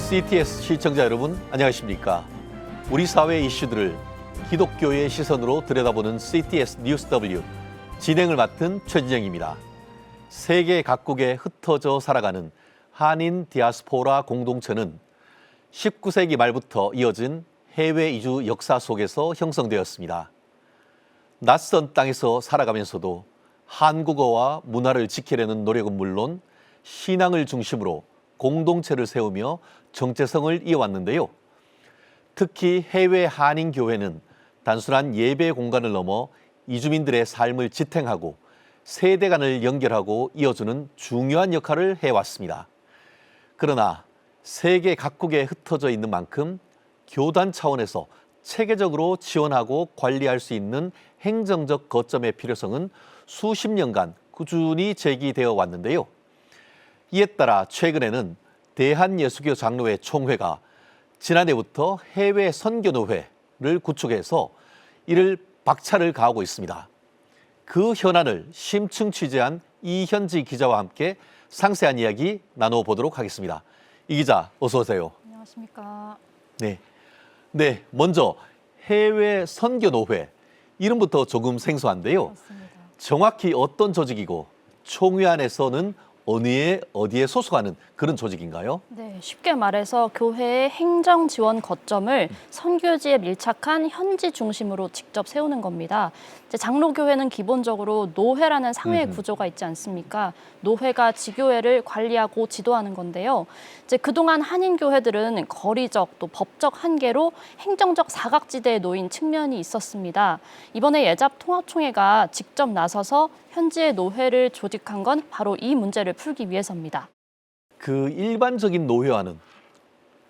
CTS 시청자 여러분, 안녕하십니까? 우리 사회의 이슈들을 기독교의 시선으로 들여다보는 CTS 뉴스 W 진행을 맡은 최진영입니다. 세계 각국에 흩어져 살아가는 한인 디아스포라 공동체는 19세기 말부터 이어진 해외 이주 역사 속에서 형성되었습니다. 낯선 땅에서 살아가면서도 한국어와 문화를 지키려는 노력은 물론 신앙을 중심으로 공동체를 세우며 정체성을 이어왔는데요. 특히 해외 한인교회는 단순한 예배 공간을 넘어 이주민들의 삶을 지탱하고 세대 간을 연결하고 이어주는 중요한 역할을 해왔습니다. 그러나 세계 각국에 흩어져 있는 만큼 교단 차원에서 체계적으로 지원하고 관리할 수 있는 행정적 거점의 필요성은 수십 년간 꾸준히 제기되어 왔는데요. 이에 따라 최근에는 대한예수교 장로회 총회가 지난해부터 해외 선교노회를 구축해서 이를 박차를 가하고 있습니다. 그 현안을 심층 취재한 이현지 기자와 함께 상세한 이야기 나눠보도록 하겠습니다. 이 기자, 어서 오세요. 안녕하십니까. 네, 먼저 해외 선교노회, 이름부터 조금 생소한데요. 맞습니다. 정확히 어떤 조직이고 총회 안에서는 어디에 소속하는 그런 조직인가요? 네, 쉽게 말해서 교회의 행정 지원 거점을 선교지에 밀착한 현지 중심으로 직접 세우는 겁니다. 이제 장로교회는 기본적으로 노회라는 상회 구조가 있지 않습니까? 노회가 지교회를 관리하고 지도하는 건데요. 이제 그동안 한인교회들은 거리적 또 법적 한계로 행정적 사각지대에 놓인 측면이 있었습니다. 이번에 예잡 통합총회가 직접 나서서 현지의 노회를 조직한 건 바로 이 문제를 풀기 위해서입니다. 그 일반적인 노회와는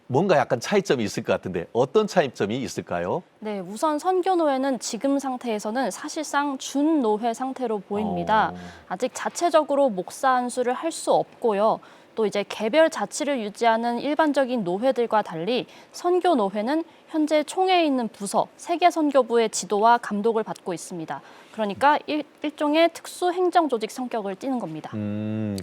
뭔가 약간 차이점이 있을 것 같은데 어떤 차이점이 있을까요? 네, 우선 선교노회는 지금 상태에서는 사실상 준노회 상태로 보입니다. 아직 자체적으로 목사 안수를 할 수 없고요. 또 이제 개별 자치를 유지하는 일반적인 노회들과 달리 선교노회는 현재 총회에 있는 부서, 세계선교부의 지도와 감독을 받고 있습니다. 그러니까 일종의 특수 행정조직 성격을 띠는 겁니다.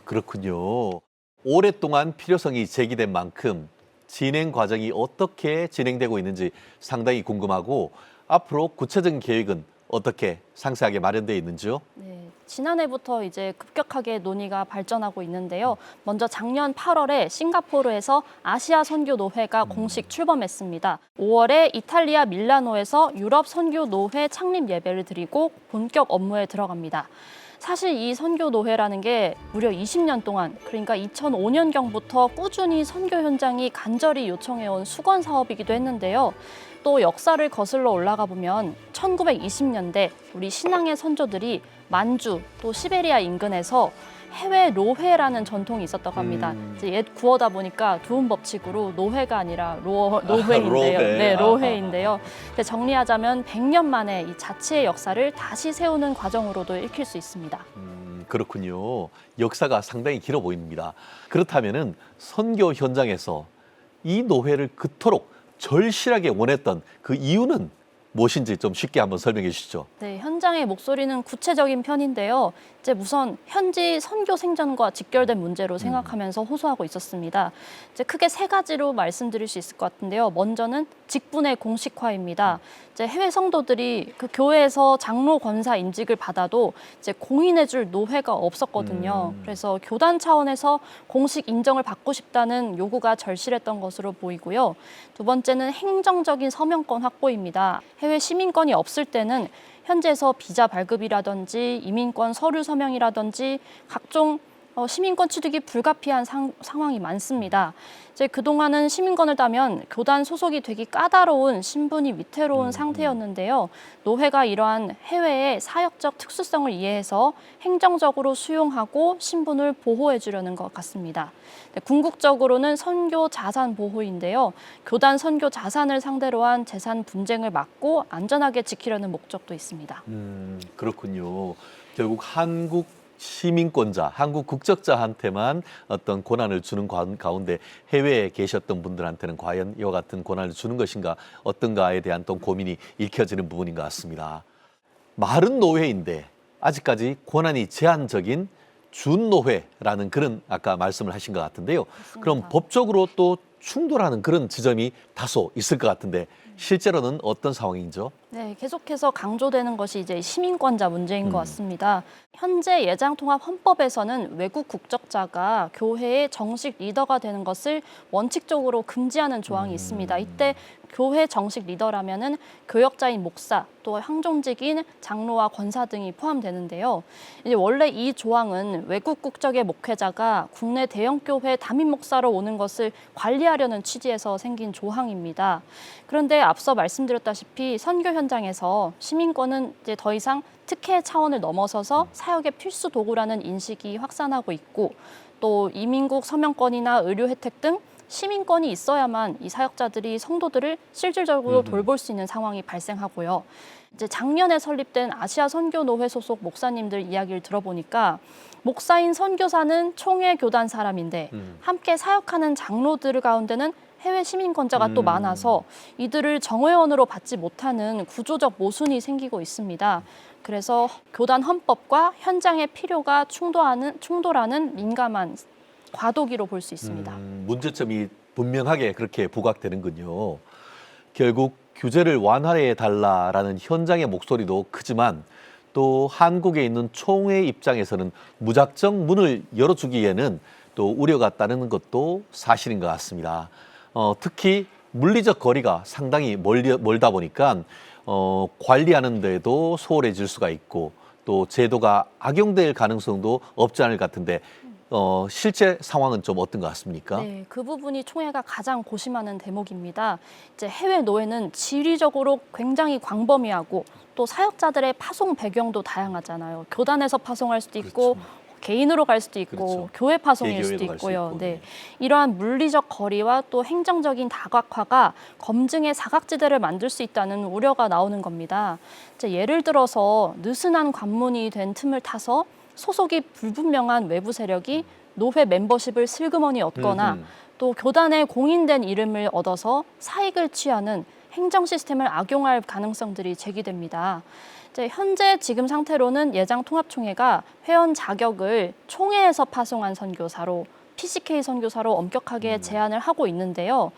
그렇군요. 오랫동안 필요성이 제기된 만큼 진행 과정이 어떻게 진행되고 있는지 상당히 궁금하고 앞으로 구체적인 계획은 어떻게 상세하게 마련되어 있는지요? 네, 지난해부터 이제 급격하게 논의가 발전하고 있는데요. 먼저 작년 8월에 싱가포르에서 아시아 선교 노회가 공식 출범했습니다. 5월에 이탈리아 밀라노에서 유럽 선교 노회 창립 예배를 드리고 본격 업무에 들어갑니다. 사실 이 선교노회라는 게 무려 20년 동안, 그러니까 2005년경부터 꾸준히 선교 현장이 간절히 요청해온 수건 사업이기도 했는데요. 또 역사를 거슬러 올라가 보면 1920년대 우리 신앙의 선조들이 만주 또 시베리아 인근에서 해외 로회라는 전통이 있었다고 합니다. 이제 옛 구어다 보니까 두음 법칙으로 노회가 아니라 로회인데요. 로회. 네, 로회인데요. 정리하자면 100년 만에 이 자치의 역사를 다시 세우는 과정으로도 읽힐 수 있습니다. 그렇군요. 역사가 상당히 길어 보입니다. 그렇다면은 선교 현장에서 이 노회를 그토록 절실하게 원했던 그 이유는 무엇인지 좀 쉽게 한번 설명해 주시죠. 네, 현장의 목소리는 구체적인 편인데요. 이제 우선 현지 선교 생전과 직결된 문제로 생각하면서 호소하고 있었습니다. 이제 크게 세 가지로 말씀드릴 수 있을 것 같은데요. 먼저는 직분의 공식화입니다. 이제 해외 성도들이 그 교회에서 장로 권사 임직을 받아도 이제 공인해줄 노회가 없었거든요. 그래서 교단 차원에서 공식 인정을 받고 싶다는 요구가 절실했던 것으로 보이고요. 두 번째는 행정적인 서명권 확보입니다. 해외 시민권이 없을 때는 현지에서 비자 발급이라든지 이민권 서류 서명이라든지 각종 시민권 취득이 불가피한 상황이 많습니다. 이제 그동안은 시민권을 따면 교단 소속이 되기 까다로운 신분이 위태로운 상태였는데요. 노회가 이러한 해외의 사역적 특수성을 이해해서 행정적으로 수용하고 신분을 보호해 주려는 것 같습니다. 네, 궁극적으로는 선교 자산 보호인데요. 교단 선교 자산을 상대로 한 재산 분쟁을 막고 안전하게 지키려는 목적도 있습니다. 그렇군요. 결국 한국 시민권자, 한국 국적자한테만 어떤 권한을 주는 가운데 해외에 계셨던 분들한테는 과연 이와 같은 권한을 주는 것인가 어떤가에 대한 또 고민이 읽혀지는 부분인 것 같습니다. 말은 노회인데 아직까지 권한이 제한적인 준노회라는 그런 아까 말씀을 하신 것 같은데요. 맞습니다. 그럼 법적으로 또 충돌하는 그런 지점이 다소 있을 것 같은데 실제로는 어떤 상황이죠? 네, 계속해서 강조되는 것이 이제 시민권자 문제인 것 같습니다. 현재 예장통합헌법에서는 외국 국적자가 교회의 정식 리더가 되는 것을 원칙적으로 금지하는 조항이 있습니다. 이때 교회 정식 리더라면은 교역자인 목사, 또 항종직인 장로와 권사 등이 포함되는데요. 이제 원래 이 조항은 외국 국적의 목회자가 국내 대형 교회 담임 목사로 오는 것을 관리하려는 취지에서 생긴 조항입니다. 그런데 앞서 말씀드렸다시피 선교 현장에서 시민권은 이제 더 이상 특혜 차원을 넘어서서 사역의 필수 도구라는 인식이 확산하고 있고, 또 이민국 서명권이나 의료 혜택 등 시민권이 있어야만 이 사역자들이 성도들을 실질적으로 돌볼 수 있는 상황이 발생하고요. 이제 작년에 설립된 아시아 선교노회 소속 목사님들 이야기를 들어보니까 목사인 선교사는 총회 교단 사람인데 함께 사역하는 장로들 가운데는 해외 시민권자가 또 많아서 이들을 정회원으로 받지 못하는 구조적 모순이 생기고 있습니다. 그래서 교단 헌법과 현장의 필요가 충돌하는 민감한 과도기로 볼 수 있습니다. 문제점이 분명하게 그렇게 부각되는군요. 결국 규제를 완화해 달라라는 현장의 목소리도 크지만 또 한국에 있는 총회 입장에서는 무작정 문을 열어주기에는 또 우려가 따르는 것도 사실인 것 같습니다. 특히 물리적 거리가 상당히 멀다 보니까 관리하는 데도 소홀해질 수가 있고 또 제도가 악용될 가능성도 없지 않을 것 같은데 실제 상황은 좀 어떤 것 같습니까? 네, 그 부분이 총회가 가장 고심하는 대목입니다. 이제 해외 노예는 지리적으로 굉장히 광범위하고 또 사역자들의 파송 배경도 다양하잖아요. 교단에서 파송할 수도 있고 개인으로 갈 수도 있고 그렇죠. 교회 파송일 개교회도 수도 갈수 있고요. 있고, 네. 네. 이러한 물리적 거리와 또 행정적인 다각화가 검증의 사각지대를 만들 수 있다는 우려가 나오는 겁니다. 이제 예를 들어서 느슨한 관문이 된 틈을 타서 소속이 불분명한 외부 세력이 노회 멤버십을 슬그머니 얻거나 또 교단의 공인된 이름을 얻어서 사익을 취하는 행정 시스템을 악용할 가능성들이 제기됩니다. 이제 현재 지금 상태로는 예장통합총회가 회원 자격을 총회에서 파송한 선교사로 PCK 선교사로 엄격하게 제한을 하고 있는데요.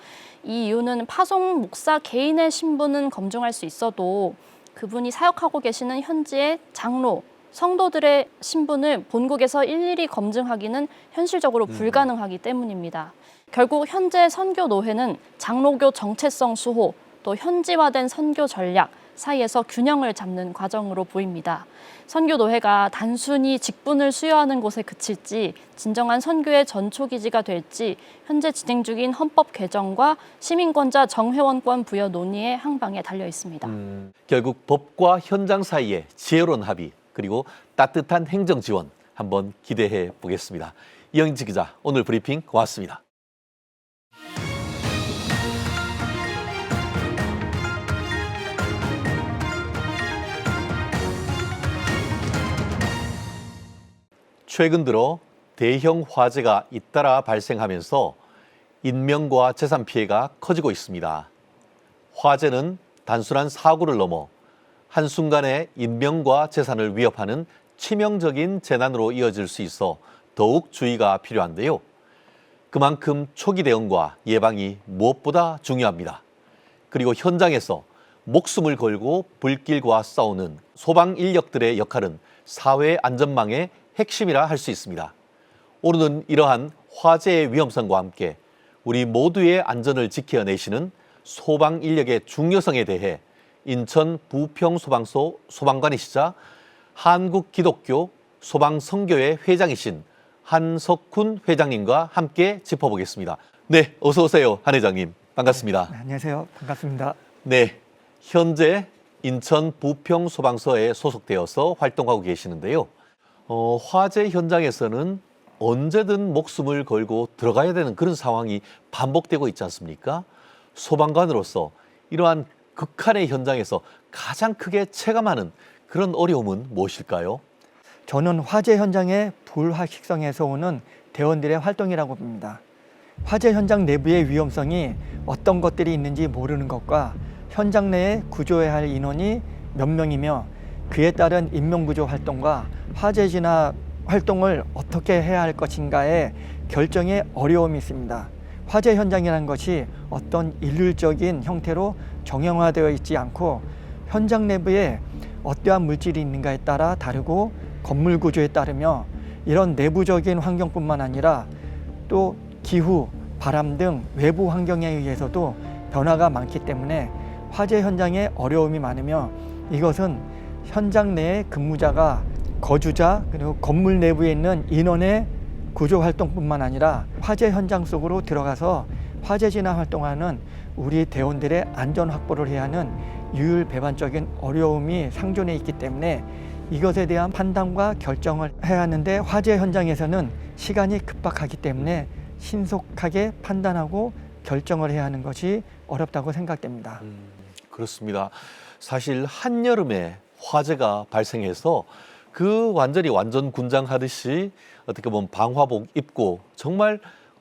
이 이유는 파송 목사 개인의 신분은 검증할 수 있어도 그분이 사역하고 계시는 현지의 장로, 성도들의 신분을 본국에서 일일이 검증하기는 현실적으로 불가능하기 때문입니다. 결국 현재 선교노회는 장로교 정체성 수호, 또 현지화된 선교 전략 사이에서 균형을 잡는 과정으로 보입니다. 선교노회가 단순히 직분을 수여하는 곳에 그칠지 진정한 선교의 전초기지가 될지 현재 진행 중인 헌법 개정과 시민권자 정회원권 부여 논의의 항방에 달려 있습니다. 결국 법과 현장 사이의 지혜로운 합의 그리고 따뜻한 행정 지원 한번 기대해 보겠습니다. 이영지 기자, 오늘 브리핑 고맙습니다. 최근 들어 대형 화재가 잇따라 발생하면서 인명과 재산 피해가 커지고 있습니다. 화재는 단순한 사고를 넘어 한순간에 인명과 재산을 위협하는 치명적인 재난으로 이어질 수 있어 더욱 주의가 필요한데요. 그만큼 초기 대응과 예방이 무엇보다 중요합니다. 그리고 현장에서 목숨을 걸고 불길과 싸우는 소방 인력들의 역할은 사회 안전망의 핵심이라 할 수 있습니다. 오늘은 이러한 화재의 위험성과 함께 우리 모두의 안전을 지켜내시는 소방 인력의 중요성에 대해 인천 부평소방서 소방관이시자 한국기독교 소방선교회 회장이신 한석훈 회장님과 함께 짚어보겠습니다. 네, 어서 오세요, 한 회장님. 반갑습니다. 네, 안녕하세요. 반갑습니다. 네, 현재 인천 부평소방서에 소속되어서 활동하고 계시는데요. 화재 현장에서는 언제든 목숨을 걸고 들어가야 되는 그런 상황이 반복되고 있지 않습니까? 소방관으로서 이러한 극한의 현장에서 가장 크게 체감하는 그런 어려움은 무엇일까요? 저는 화재 현장의 불확실성에서 오는 대원들의 활동이라고 봅니다. 화재 현장 내부의 위험성이 어떤 것들이 있는지 모르는 것과 현장 내에 구조해야 할 인원이 몇 명이며 그에 따른 인명구조 활동과 화재 진화 활동을 어떻게 해야 할 것인가에 결정에 어려움이 있습니다. 화재 현장이라는 것이 어떤 일률적인 형태로 정형화되어 있지 않고 현장 내부에 어떠한 물질이 있는가에 따라 다르고 건물 구조에 따르며 이런 내부적인 환경뿐만 아니라 또 기후, 바람 등 외부 환경에 의해서도 변화가 많기 때문에 화재 현장에 어려움이 많으며 이것은 현장 내의 근무자가 거주자 그리고 건물 내부에 있는 인원의 구조 활동뿐만 아니라 화재 현장 속으로 들어가서 화재 진화 활동하는 우리 대원들의 안전 확보를 해야 하는 유율배반적인 어려움이 상존해 있기 때문에 이것에 대한 판단과 결정을 해야 하는데 화재 현장에서는 시간이 급박하기 때문에 신속하게 판단하고 결정을 해야 하는 것이 어렵다고 생각됩니다. 그렇습니다. 사실 한여름에 화재가 발생해서 그 완전 군장하듯이 어떻게 보면 방화복 입고 정말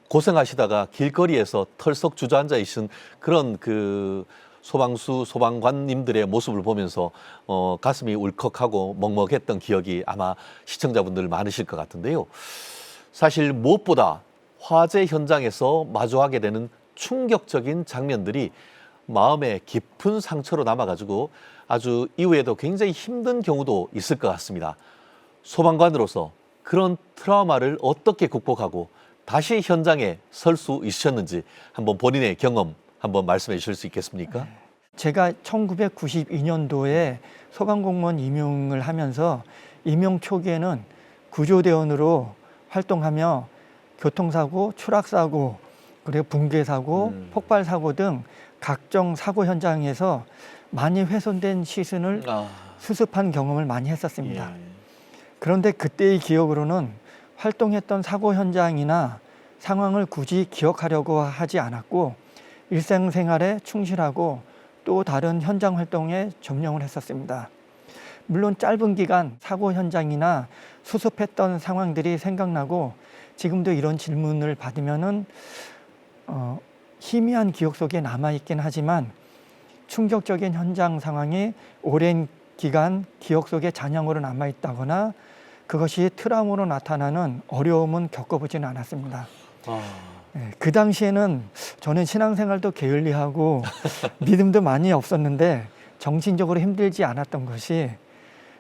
고생하시다가 길거리에서 털썩 주저앉아 있은 그런 그 소방관님들의 모습을 보면서 가슴이 울컥하고 먹먹했던 기억이 아마 시청자분들 많으실 것 같은데요. 사실 무엇보다 화재 현장에서 마주하게 되는 충격적인 장면들이 마음에 깊은 상처로 남아가지고 아주 이후에도 굉장히 힘든 경우도 있을 것 같습니다. 소방관으로서 그런 트라우마를 어떻게 극복하고 다시 현장에 설 수 있으셨는지 한번 본인의 경험 한번 말씀해 주실 수 있겠습니까? 제가 1992년도에 소방공무원 임용을 하면서 임용 초기에는 구조대원으로 활동하며 교통사고, 추락사고, 그리고 붕괴사고, 폭발사고 등 각종 사고 현장에서 많이 훼손된 시신을 수습한 경험을 많이 했었습니다. 예. 그런데 그때의 기억으로는 활동했던 사고 현장이나 상황을 굳이 기억하려고 하지 않았고 일상생활에 충실하고 또 다른 현장 활동에 전념을 했었습니다. 물론 짧은 기간 사고 현장이나 수습했던 상황들이 생각나고 지금도 이런 질문을 받으면은 희미한 기억 속에 남아있긴 하지만 충격적인 현장 상황이 오랜 기간 기억 속에 잔영으로 남아있다거나 그것이 트라우마로 나타나는 어려움은 겪어보지는 않았습니다. 그 당시에는 저는 신앙생활도 게을리하고 믿음도 많이 없었는데 정신적으로 힘들지 않았던 것이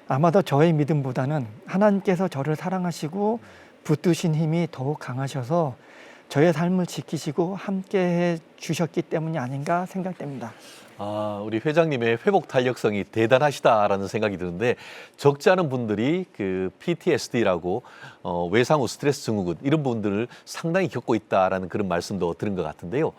아마도 저의 믿음보다는 하나님께서 저를 사랑하시고 붙드신 힘이 더욱 강하셔서 저의 삶을 지키시고 함께해 주셨기 때문이 아닌가 생각됩니다. 우리 회장님의 회복 탄력성이 대단하시다라는 생각이 드는데 적지 않은 분들이 그 PTSD라고 외상 후 스트레스 증후군 이런 분들을 상당히 겪고 있다라는 그런 말씀도 들은 것 같은데요.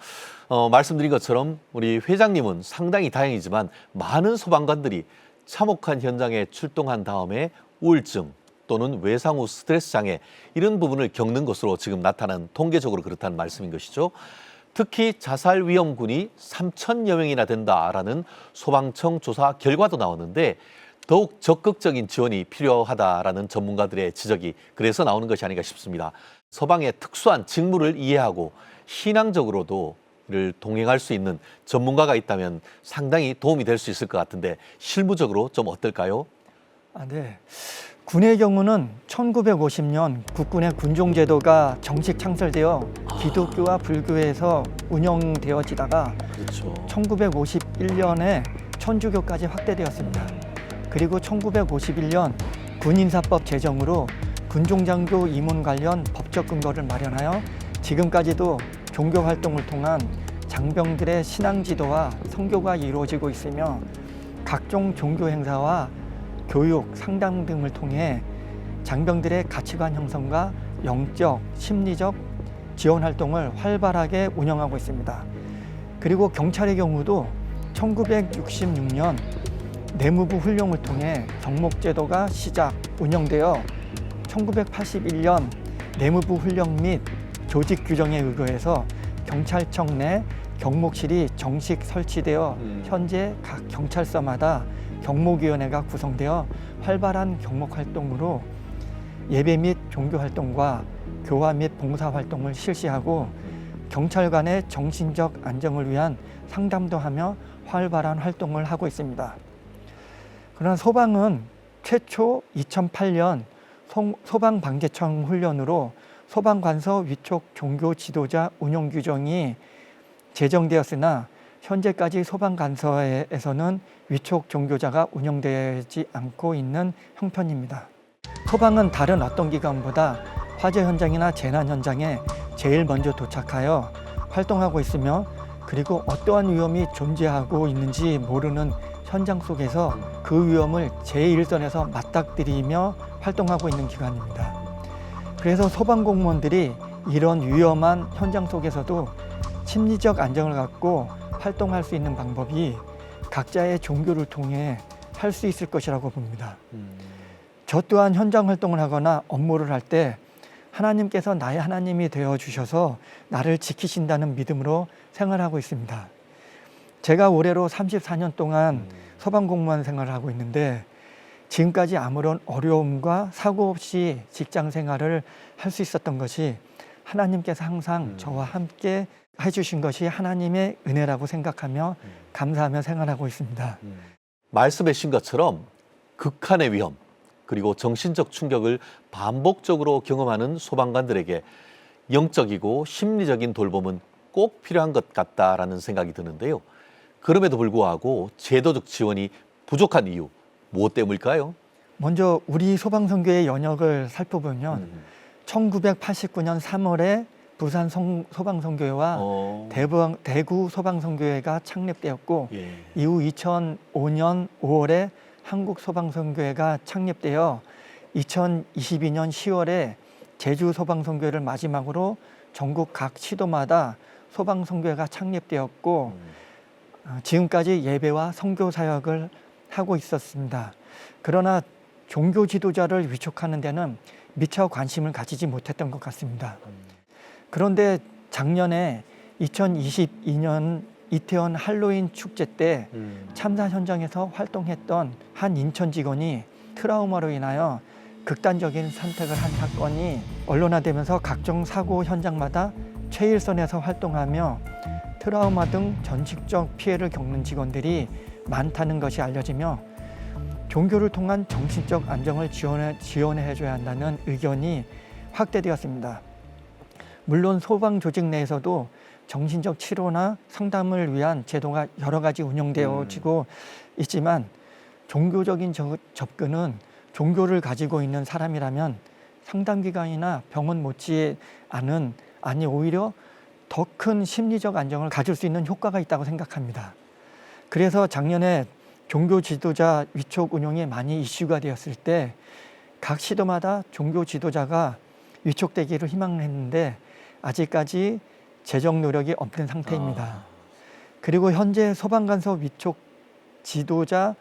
말씀드린 것처럼 우리 회장님은 상당히 다행이지만 많은 소방관들이 참혹한 현장에 출동한 다음에 우울증 또는 외상 후 스트레스 장애 이런 부분을 겪는 것으로 지금 나타난 통계적으로 그렇다는 말씀인 것이죠. 특히 자살 위험군이 3,000여 명이나 된다라는 소방청 조사 결과도 나오는데 더욱 적극적인 지원이 필요하다라는 전문가들의 지적이 그래서 나오는 것이 아닌가 싶습니다. 서방의 특수한 직무를 이해하고 신앙적으로도 를 동행할 수 있는 전문가가 있다면 상당히 도움이 될 수 있을 것 같은데 실무적으로 좀 어떨까요? 네. 군의 경우는 1950년 국군의 군종제도가 정식 창설되어 기독교와 불교에서 운영되어지다가 그렇죠. 1951년에 천주교까지 확대되었습니다. 그리고 1951년 군인사법 제정으로 군종장교 임원 관련 법적 근거를 마련하여 지금까지도 종교 활동을 통한 장병들의 신앙 지도와 선교가 이루어지고 있으며 각종 종교 행사와 교육, 상담 등을 통해 장병들의 가치관 형성과 영적, 심리적 지원 활동을 활발하게 운영하고 있습니다. 그리고 경찰의 경우도 1966년 내무부 훈령을 통해 경목제도가 시작, 운영되어 1981년 내무부 훈령 및 조직 규정에 의거해서 경찰청 내 경목실이 정식 설치되어 현재 각 경찰서마다 경목위원회가 구성되어 활발한 경목 활동으로 예배 및 종교 활동과 교화 및 봉사 활동을 실시하고 경찰 간의 정신적 안정을 위한 상담도 하며 활발한 활동을 하고 있습니다. 그러나 소방은 최초 2008년 소방방재청 훈련으로 소방관서 위촉 종교 지도자 운영 규정이 제정되었으나 현재까지 소방관서에서는 위촉 종교자가 운영되지 않고 있는 형편입니다. 소방은 다른 어떤 기관보다 화재 현장이나 재난 현장에 제일 먼저 도착하여 활동하고 있으며 그리고 어떠한 위험이 존재하고 있는지 모르는 현장 속에서 그 위험을 제1선에서 맞닥뜨리며 활동하고 있는 기관입니다. 그래서 소방공무원들이 이런 위험한 현장 속에서도 심리적 안정을 갖고 활동할 수 있는 방법이 각자의 종교를 통해 할 수 있을 것이라고 봅니다. 저 또한 현장 활동을 하거나 업무를 할 때 하나님께서 나의 하나님이 되어 주셔서 나를 지키신다는 믿음으로 생활하고 있습니다. 제가 올해로 34년 동안 소방공무원 생활을 하고 있는데 지금까지 아무런 어려움과 사고 없이 직장 생활을 할 수 있었던 것이 하나님께서 항상 저와 함께 해주신 것이 하나님의 은혜라고 생각하며 감사하며 생활하고 있습니다. 말씀해 주신 것처럼 극한의 위험 그리고 정신적 충격을 반복적으로 경험하는 소방관들에게 영적이고 심리적인 돌봄은 꼭 필요한 것 같다라는 생각이 드는데요. 그럼에도 불구하고 제도적 지원이 부족한 이유 무엇 때문일까요? 먼저 우리 소방선교의 연역을 살펴보면 1989년 3월에 부산 소방선교회와 대구 소방선교회가 창립되었고 예. 이후 2005년 5월에 한국소방선교회가 창립되어 2022년 10월에 제주소방선교회를 마지막으로 전국 각 시도마다 소방선교회가 창립되었고 지금까지 예배와 선교 사역을 하고 있었습니다. 그러나 종교 지도자를 위촉하는 데는 미처 관심을 가지지 못했던 것 같습니다. 그런데 작년에 2022년 이태원 할로윈 축제 때 참사 현장에서 활동했던 한 인천 직원이 트라우마로 인하여 극단적인 선택을 한 사건이 언론화되면서 각종 사고 현장마다 최일선에서 활동하며 트라우마 등 전직적 피해를 겪는 직원들이 많다는 것이 알려지며 종교를 통한 정신적 안정을 지원해줘야 한다는 의견이 확대되었습니다. 물론 소방 조직 내에서도 정신적 치료나 상담을 위한 제도가 여러 가지 운영되어지고 있지만 종교적인 접근은 종교를 가지고 있는 사람이라면 상담기관이나 병원 못지 않은 아니 오히려 더 큰 심리적 안정을 가질 수 있는 효과가 있다고 생각합니다. 그래서 작년에 종교 지도자 위촉 운영이 많이 이슈가 되었을 때 각 시도마다 종교 지도자가 위촉되기를 희망했는데 아직까지 재정 노력이 없는 상태입니다. 그리고 현재 소방관서 위촉 지도자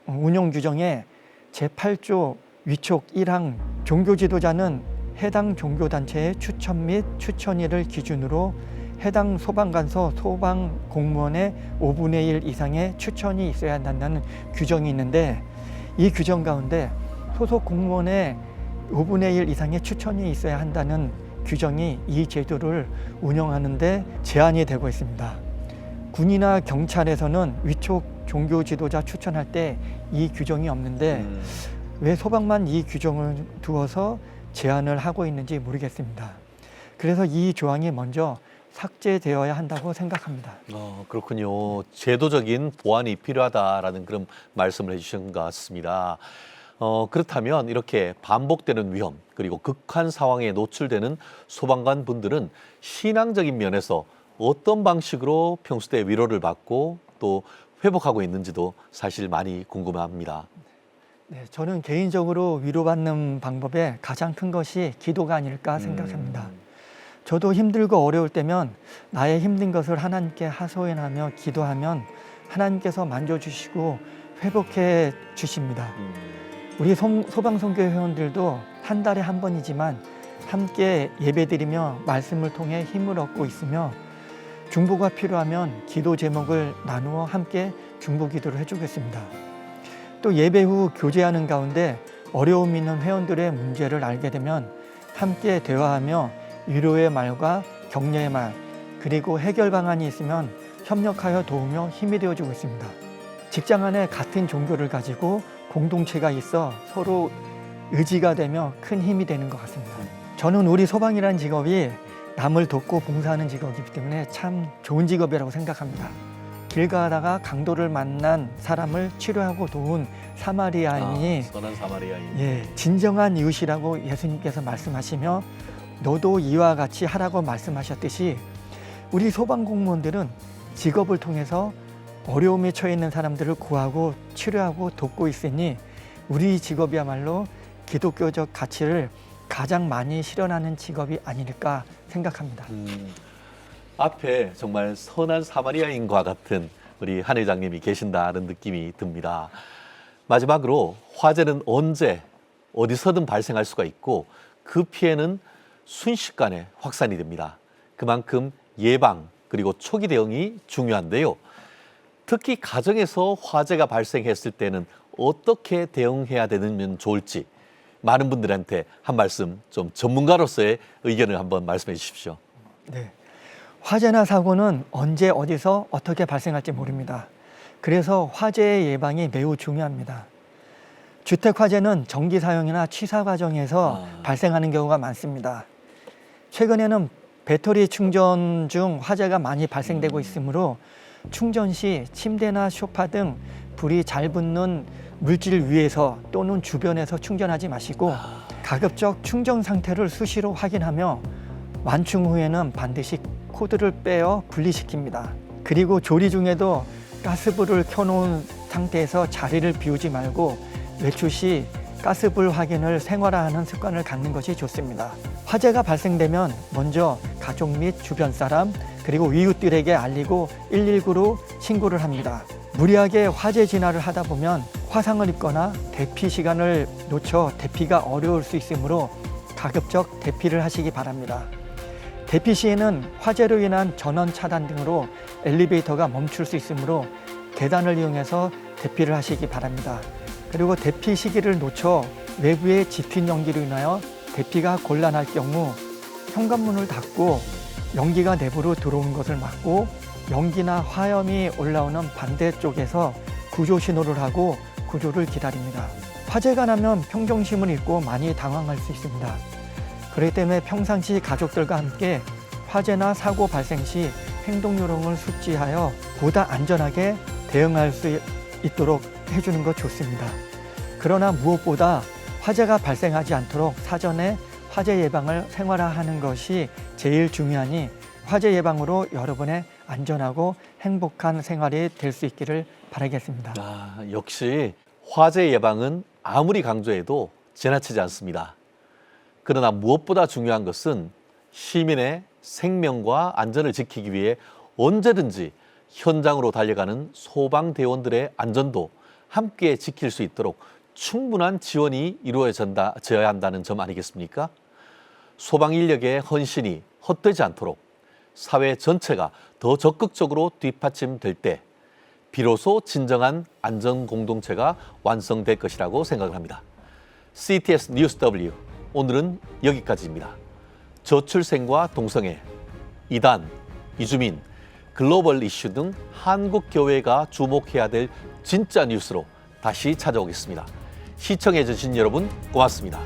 운영 규정에 제8조 위촉 1항 종교 지도자는 해당 종교단체의 추천 및 추천일을 기준으로 해당 소방관서 소방공무원의 5분의 1 이상의 추천이 있어야 한다는 규정이 있는데 이 규정 가운데 소속 공무원의 5분의 1 이상의 추천이 있어야 한다는 규정이 이 제도를 운영하는 데 제한이 되고 있습니다. 군이나 경찰에서는 위촉 종교 지도자 추천할 때 이 규정이 없는데 왜 소방만 이 규정을 두어서 제한을 하고 있는지 모르겠습니다. 그래서 이 조항이 먼저 삭제되어야 한다고 생각합니다. 그렇군요. 제도적인 보완이 필요하다라는 그런 말씀을 해주신 것 같습니다. 그렇다면 이렇게 반복되는 위험 그리고 극한 상황에 노출되는 소방관 분들은 신앙적인 면에서 어떤 방식으로 평소 때 위로를 받고 또 회복하고 있는지도 사실 많이 궁금합니다. 네, 저는 개인적으로 위로받는 방법의 가장 큰 것이 기도가 아닐까 생각합니다. 저도 힘들고 어려울 때면 나의 힘든 것을 하나님께 하소연하며 기도하면 하나님께서 만져주시고 회복해 주십니다. 우리 소방선교 회원들도 한 달에 한 번이지만 함께 예배드리며 말씀을 통해 힘을 얻고 있으며 중보가 필요하면 기도 제목을 나누어 함께 중보 기도를 해주겠습니다. 또 예배 후 교제하는 가운데 어려움 있는 회원들의 문제를 알게 되면 함께 대화하며 위로의 말과 격려의 말 그리고 해결 방안이 있으면 협력하여 도우며 힘이 되어주고 있습니다. 직장 안에 같은 종교를 가지고 공동체가 있어 서로 의지가 되며 큰 힘이 되는 것 같습니다. 저는 우리 소방이라는 직업이 남을 돕고 봉사하는 직업이기 때문에 참 좋은 직업이라고 생각합니다. 길 가다가 강도를 만난 사람을 치료하고 도운 사마리아인이 선한 사마리아인. 예, 진정한 이웃이라고 예수님께서 말씀하시며 너도 이와 같이 하라고 말씀하셨듯이 우리 소방 공무원들은 직업을 통해서 어려움에 처해 있는 사람들을 구하고 치료하고 돕고 있으니 우리 직업이야말로 기독교적 가치를 가장 많이 실현하는 직업이 아닐까 생각합니다. 앞에 정말 선한 사마리아인과 같은 우리 한 회장님이 계신다는 느낌이 듭니다. 마지막으로 화재는 언제 어디서든 발생할 수가 있고 그 피해는 순식간에 확산이 됩니다. 그만큼 예방 그리고 초기 대응이 중요한데요. 특히 가정에서 화재가 발생했을 때는 어떻게 대응해야 되면 좋을지 많은 분들한테 한 말씀 좀 전문가로서의 의견을 한번 말씀해 주십시오. 네. 화재나 사고는 언제 어디서 어떻게 발생할지 모릅니다. 그래서 화재의 예방이 매우 중요합니다. 주택 화재는 전기 사용이나 취사 과정에서 발생하는 경우가 많습니다. 최근에는 배터리 충전 중 화재가 많이 발생되고 있으므로 충전 시 침대나 소파 등 불이 잘 붙는 물질 위에서 또는 주변에서 충전하지 마시고 가급적 충전 상태를 수시로 확인하며 완충 후에는 반드시 코드를 빼어 분리시킵니다. 그리고 조리 중에도 가스불을 켜놓은 상태에서 자리를 비우지 말고 외출 시 가스불 확인을 생활화하는 습관을 갖는 것이 좋습니다. 화재가 발생되면 먼저 가족 및 주변 사람 그리고 이웃들에게 알리고 119로 신고를 합니다. 무리하게 화재 진화를 하다 보면 화상을 입거나 대피 시간을 놓쳐 대피가 어려울 수 있으므로 가급적 대피를 하시기 바랍니다. 대피 시에는 화재로 인한 전원 차단 등으로 엘리베이터가 멈출 수 있으므로 계단을 이용해서 대피를 하시기 바랍니다. 그리고 대피 시기를 놓쳐 외부의 짙은 연기로 인하여 대피가 곤란할 경우 현관문을 닫고 연기가 내부로 들어오는 것을 막고 연기나 화염이 올라오는 반대쪽에서 구조 신호를 하고 구조를 기다립니다. 화재가 나면 평정심을 잃고 많이 당황할 수 있습니다. 그렇기 때문에 평상시 가족들과 함께 화재나 사고 발생 시 행동 요령을 숙지하여 보다 안전하게 대응할 수 있도록 해주는 것 좋습니다. 그러나 무엇보다 화재가 발생하지 않도록 사전에 화재 예방을 생활화하는 것이 제일 중요하니 화재 예방으로 여러분의 안전하고 행복한 생활이 될 수 있기를 바라겠습니다. 역시 화재 예방은 아무리 강조해도 지나치지 않습니다. 그러나 무엇보다 중요한 것은 시민의 생명과 안전을 지키기 위해 언제든지 현장으로 달려가는 소방대원들의 안전도 함께 지킬 수 있도록 충분한 지원이 이루어져야 한다는 점 아니겠습니까? 소방 인력의 헌신이 헛되지 않도록 사회 전체가 더 적극적으로 뒷받침될 때 비로소 진정한 안전 공동체가 완성될 것이라고 생각을 합니다. CTS 뉴스 W 오늘은 여기까지입니다. 저출생과 동성애, 이단, 이주민, 글로벌 이슈 등 한국 교회가 주목해야 될 진짜 뉴스로 다시 찾아오겠습니다. 시청해 주신 여러분 고맙습니다.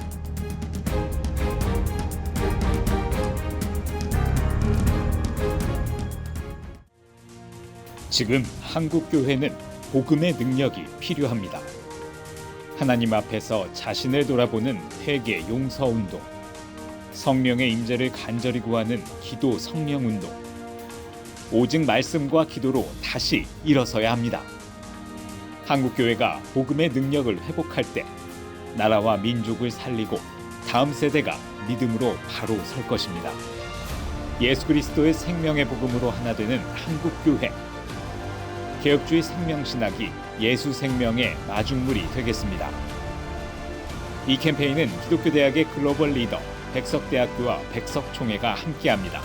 지금 한국 교회는 복음의 능력이 필요합니다. 하나님 앞에서 자신을 돌아보는 회개 용서 운동, 성령의 임재를 간절히 구하는 기도 성령 운동, 오직 말씀과 기도로 다시 일어서야 합니다. 한국 교회가 복음의 능력을 회복할 때 나라와 민족을 살리고 다음 세대가 믿음으로 바로 설 것입니다. 예수 그리스도의 생명의 복음으로 하나 되는 한국 교회. 개혁주의 생명신학이 예수 생명의 마중물이 되겠습니다. 이 캠페인은 기독교대학의 글로벌 리더 백석대학교와 백석총회가 함께합니다.